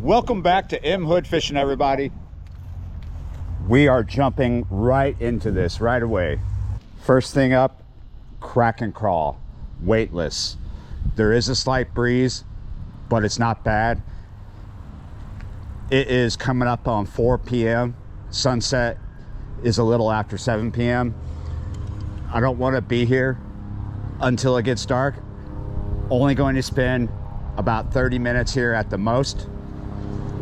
Welcome back to M Hood Fishing, everybody. We are jumping right into this right away. First thing up, crack and crawl, weightless. There is a slight breeze, but it's not bad. It is coming up on 4 p.m. Sunset is a little after 7 p.m. I don't want to be here until it gets dark. Only going to spend about 30 minutes here at the most.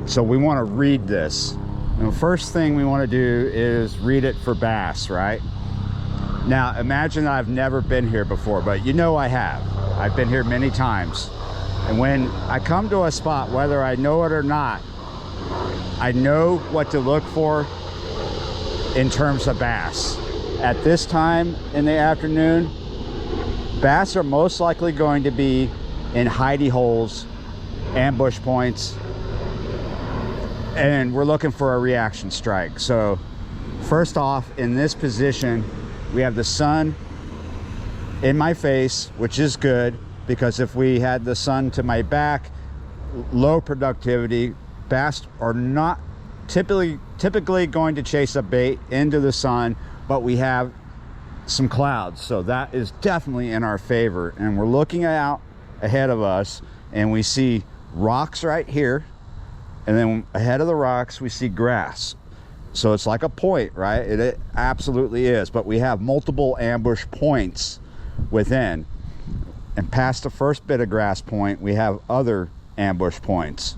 So we want to read this. The first thing we want to do is read it for bass, right? Now imagine I've never been here before, but you know I have. I've been here many times. And when I come to a spot, whether I know it or not, I know what to look for in terms of bass. At this time in the afternoon, bass are most likely going to be in hidey holes, ambush points, and we're looking for a reaction strike. So first off, in this position, we have the sun in my face, which is good, because if we had the sun to my back, low productivity, bass are not typically going to chase a bait into the sun, but we have some clouds, so that is definitely in our favor. And we're looking out ahead of us and we see rocks right here, and then ahead of the rocks we see grass. So it's like a point, right? It absolutely is. But we have multiple ambush points within, and past the first bit of grass point we have other ambush points.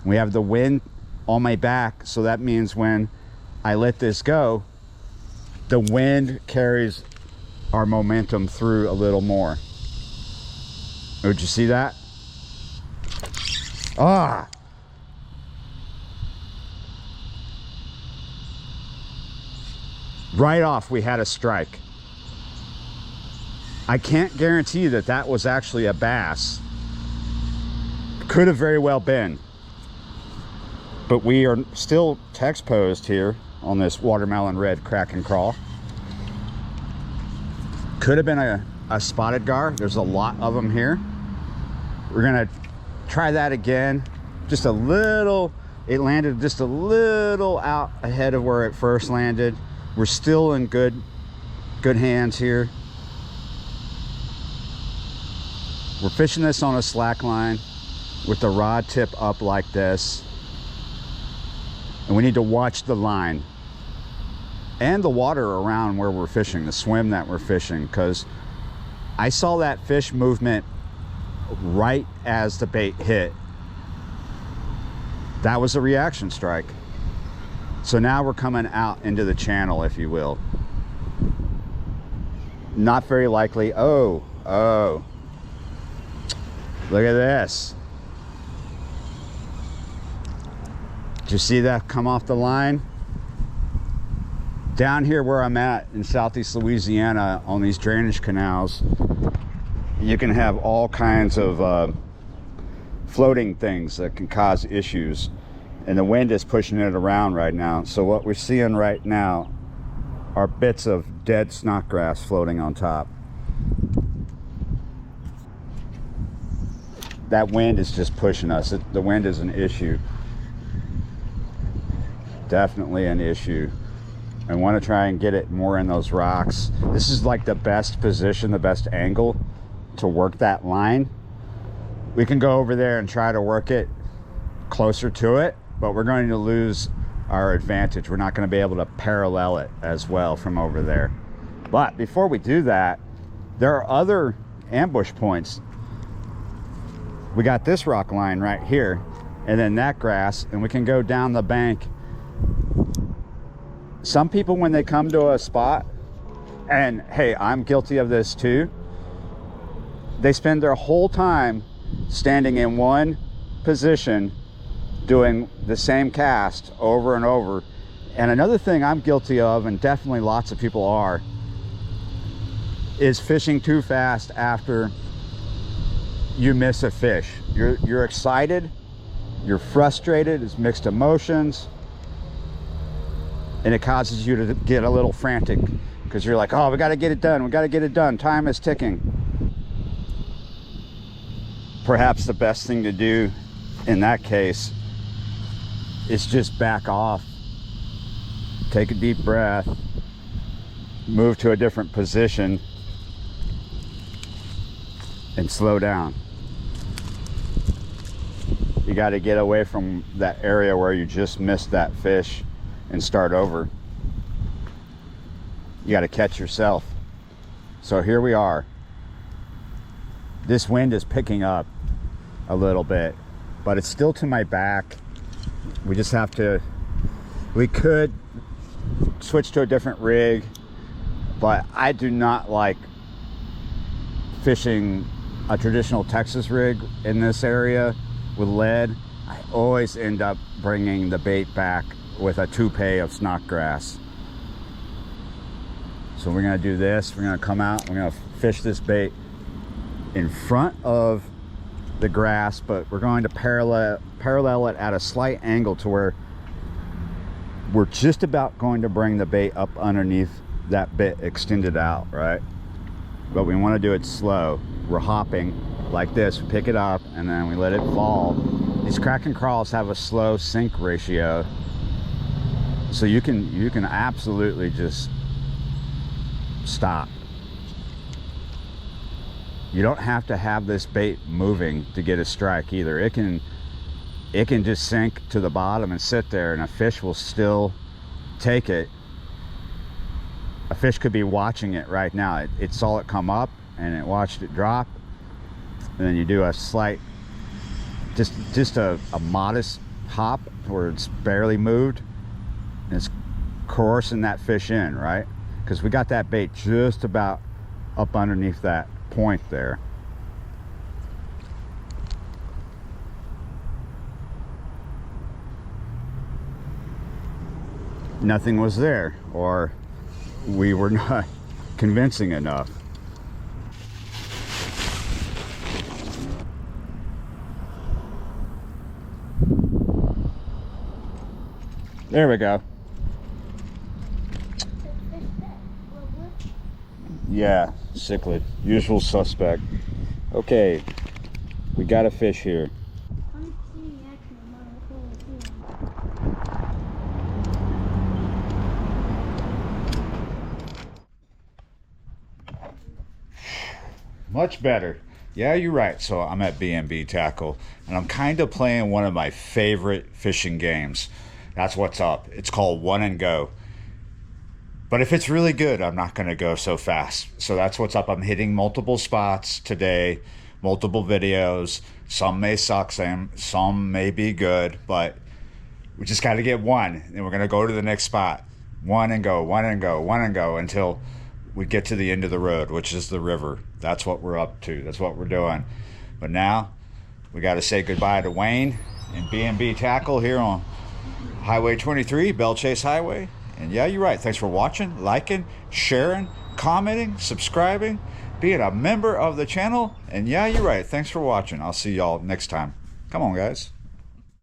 We have the wind on my back, so that means when I let this go, the wind carries our momentum through a little more. Would you see that? Ah! Right off we had a strike. I can't guarantee that that was actually a bass. Could have very well been. But we are still text posed here on this watermelon red crack and crawl. Could have been a spotted gar. There's a lot of them here. We're gonna try that again. Just a little, it landed just a little out ahead of where it first landed. We're still in good hands here. We're fishing this on a slack line with the rod tip up like this. And we need to watch the line and the water around where we're fishing, the swim that we're fishing, because I saw that fish movement right as the bait hit. That was a reaction strike. So now we're coming out into the channel, if you will. Not very likely. Oh, look at this. Did you see that come off the line? Down here where I'm at in Southeast Louisiana on these drainage canals, you can have all kinds of floating things that can cause issues, and the wind is pushing it around right now. So what we're seeing right now are bits of dead snodgrass floating on top. That wind is just pushing us. The wind is an issue. Definitely an issue. I want to try and get it more in those rocks. This is like the best position, the best angle to work that line. We can go over there and try to work it closer to it, but we're going to lose our advantage. We're not going to be able to parallel it as well from over there. But before we do that, there are other ambush points. We got this rock line right here, and then that grass, and we can go down the bank. Some people, when they come to a spot, and hey, I'm guilty of this too, they spend their whole time standing in one position doing the same cast over and over. And another thing I'm guilty of, and definitely lots of people are, is fishing too fast after you miss a fish. You're excited, you're frustrated, it's mixed emotions, and it causes you to get a little frantic because you're like, oh, we got to get it done, we got to get it done, time is ticking. Perhaps the best thing to do in that case is just back off, take a deep breath, move to a different position, and slow down. You got to get away from that area where you just missed that fish and start over. You got to catch yourself. So here we are. This wind is picking up a little bit, but it's still to my back. We just have to, we could switch to a different rig, but I do not like fishing a traditional Texas rig in this area with lead. I always end up bringing the bait back with a toupee of snodgrass. So we're gonna do this. We're gonna come out, we're gonna fish this bait in front of the grass, but we're going to parallel it at a slight angle to where we're just about going to bring the bait up underneath that bit extended out, right? But we want to do it slow. We're hopping like this, we pick it up and then we let it fall. These Kraken crawls have a slow sink ratio, so you can absolutely just stop. You don't have to have this bait moving to get a strike either. It can just sink to the bottom and sit there, and a fish will still take it. A fish could be watching it right now. It saw it come up and it watched it drop, and then you do a slight, just a modest hop where it's barely moved, and it's coercing that fish in, right? Because we got that bait just about up underneath that point there. Nothing was there, or we were not convincing enough. There we go. Yeah, cichlid, usual suspect. Okay, we got a fish here. Much better. Yeah, you're right. So I'm at B&B Tackle, and I'm kind of playing one of my favorite fishing games. That's what's up. It's called One and Go. But if it's really good, I'm not going to go so fast. So that's what's up. I'm hitting multiple spots today, multiple videos. Some may suck, some may be good, but we just got to get one. And we're going to go to the next spot. One and go, one and go, one and go until we get to the end of the road, which is the river. That's what we're up to. That's what we're doing. But now we got to say goodbye to Wayne and B&B Tackle here on Highway 23, Belle Chase Highway. And yeah, you're right. Thanks for watching, liking, sharing, commenting, subscribing, being a member of the channel. And yeah, you're right. Thanks for watching. I'll see y'all next time. Come on, guys.